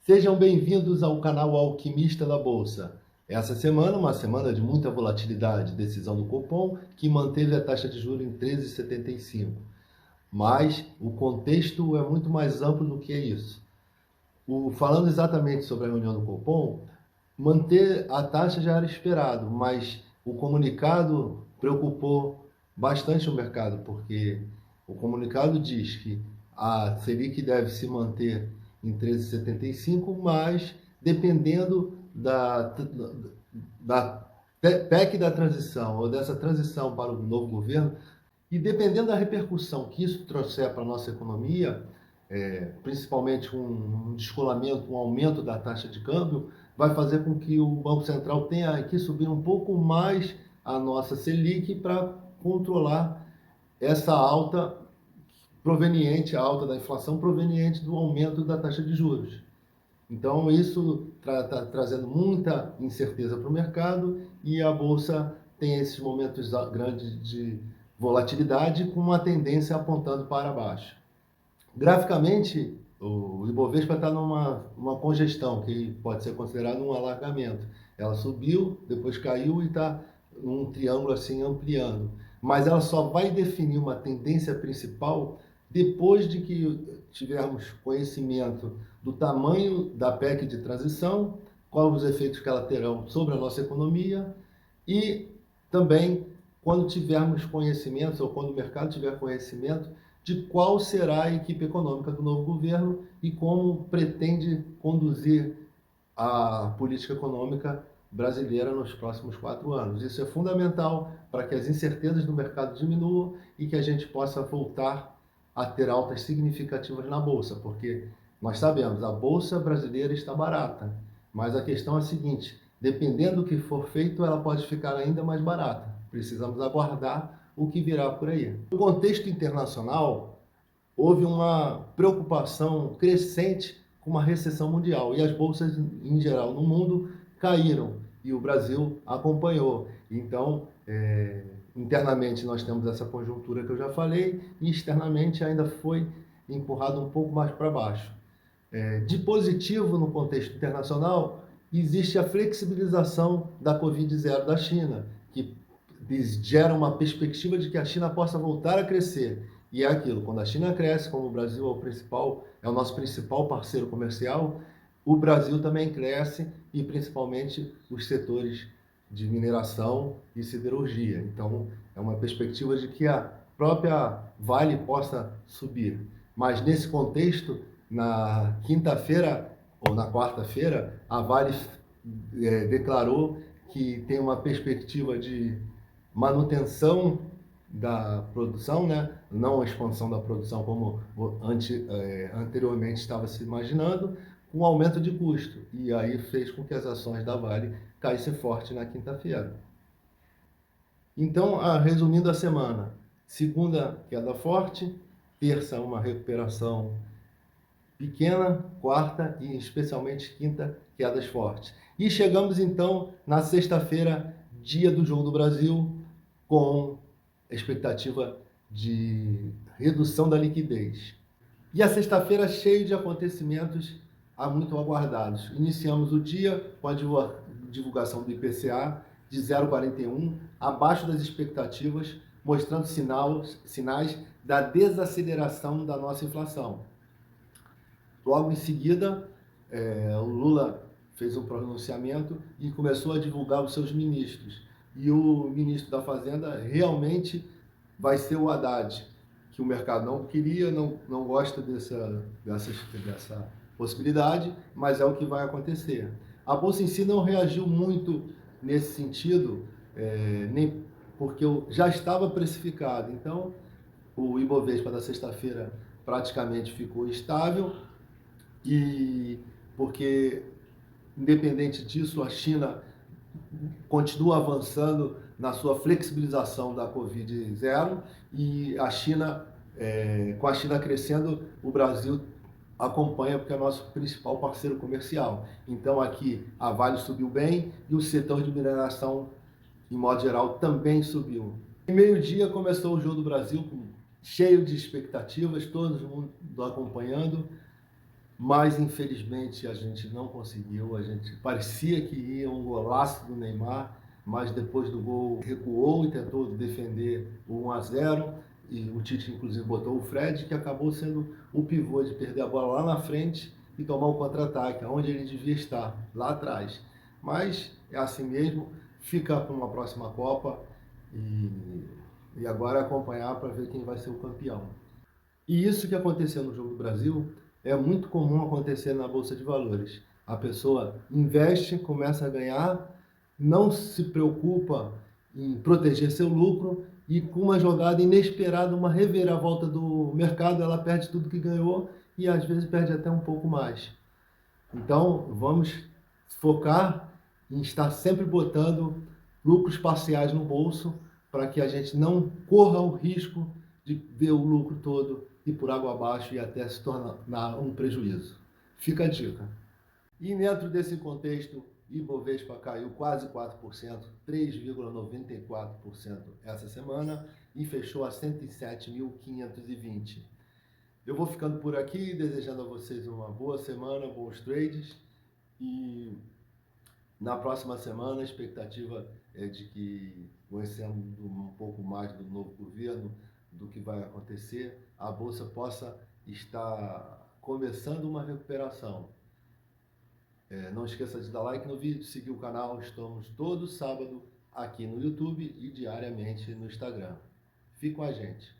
Sejam bem-vindos ao canal Alquimista da Bolsa. Essa semana, uma semana de muita volatilidade, decisão do Copom, que manteve a taxa de juros em 13,75. Mas o contexto é muito mais amplo do que isso. Falando exatamente sobre a reunião do Copom, manter a taxa já era esperado, mas o comunicado preocupou bastante o mercado, porque o comunicado diz que a Selic deve se manter em 13,75, mas dependendo da PEC da transição, ou dessa transição para o novo governo, e dependendo da repercussão que isso trouxer para a nossa economia, principalmente um descolamento, um aumento da taxa de câmbio, vai fazer com que o Banco Central tenha que subir um pouco mais a nossa Selic para controlar essa alta proveniente, a alta da inflação proveniente do aumento da taxa de juros. Então, isso está trazendo muita incerteza para o mercado e a Bolsa tem esses momentos grandes de volatilidade com uma tendência apontando para baixo. Graficamente, o Ibovespa está numa congestão, que pode ser considerado um alargamento. Ela subiu, depois caiu e está num triângulo assim ampliando. Mas ela só vai definir uma tendência principal depois de que tivermos conhecimento do tamanho da PEC de transição, quais os efeitos que ela terão sobre a nossa economia e também quando tivermos conhecimento, ou quando o mercado tiver conhecimento, de qual será a equipe econômica do novo governo e como pretende conduzir a política econômica brasileira nos próximos 4 anos. Isso é fundamental para que as incertezas do mercado diminuam e que a gente possa voltar a ter altas significativas na Bolsa, porque nós sabemos, a Bolsa brasileira está barata, mas a questão é a seguinte, dependendo do que for feito, ela pode ficar ainda mais barata. Precisamos aguardar o que virá por aí. No contexto internacional, houve uma preocupação crescente com uma recessão mundial e as bolsas em geral no mundo caíram e o Brasil acompanhou. Então, internamente nós temos essa conjuntura que eu já falei e externamente ainda foi empurrado um pouco mais para baixo. De positivo no contexto internacional, existe a flexibilização da Covid-0 da China, que gera uma perspectiva de que a China possa voltar a crescer. E é aquilo, quando a China cresce, como o Brasil é o nosso principal parceiro comercial, o Brasil também cresce e principalmente os setores de mineração e siderurgia. Então, é uma perspectiva de que a própria Vale possa subir. Mas nesse contexto, na quinta-feira ou na quarta-feira, a Vale declarou que tem uma perspectiva de manutenção da produção, né? Não a expansão da produção como anteriormente estava se imaginando, com um aumento de custo. E aí fez com que as ações da Vale caíssem forte na quinta-feira. Então, resumindo a semana, segunda queda forte, terça uma recuperação pequena, quarta e especialmente quinta quedas fortes. E chegamos então na sexta-feira, dia do Jogo do Brasil, com expectativa de redução da liquidez. E a sexta-feira cheio de acontecimentos muito aguardados. Iniciamos o dia com a divulgação do IPCA de 0,41, abaixo das expectativas, mostrando sinais da desaceleração da nossa inflação. Logo em seguida, o Lula fez um pronunciamento e começou a divulgar os seus ministros. E o ministro da Fazenda realmente vai ser o Haddad, que o mercado não queria, não gosta dessa possibilidade, mas é o que vai acontecer. A Bolsa em si não reagiu muito nesse sentido, nem porque já estava precificado. Então, o Ibovespa da sexta-feira praticamente ficou estável, e porque, independente disso, a China continua avançando na sua flexibilização da Covid-0 e a China, com a China crescendo, o Brasil acompanha porque é nosso principal parceiro comercial. Então aqui a Vale subiu bem e o setor de mineração, em modo geral, também subiu. Em meio-dia começou o Jogo do Brasil com cheio de expectativas, todo mundo acompanhando, mas infelizmente a gente não conseguiu. A gente parecia que ia um golaço do Neymar, mas depois do gol recuou e tentou defender o 1-0, e o Tite inclusive botou o Fred, que acabou sendo o pivô de perder a bola lá na frente e tomar o contra-ataque, onde ele devia estar, lá atrás. Mas é assim mesmo, fica para uma próxima Copa e agora acompanhar para ver quem vai ser o campeão. E isso que aconteceu no Jogo do Brasil é muito comum acontecer na Bolsa de Valores. A pessoa investe, começa a ganhar, não se preocupa em proteger seu lucro e com uma jogada inesperada, uma reviravolta do mercado, ela perde tudo que ganhou e às vezes perde até um pouco mais. Então, vamos focar em estar sempre botando lucros parciais no bolso para que a gente não corra o risco de ver o lucro todo ir por água abaixo e até se tornar um prejuízo. Fica a dica. E dentro desse contexto, Ibovespa caiu quase 4%, 3,94% essa semana e fechou a 107.520. Eu vou ficando por aqui, desejando a vocês uma boa semana, bons trades, e na próxima semana a expectativa é de que, conhecendo um pouco mais do novo governo, do que vai acontecer, a Bolsa possa estar começando uma recuperação. Não esqueça de dar like no vídeo, seguir o canal, estamos todo sábado aqui no YouTube e diariamente no Instagram. Fique com a gente.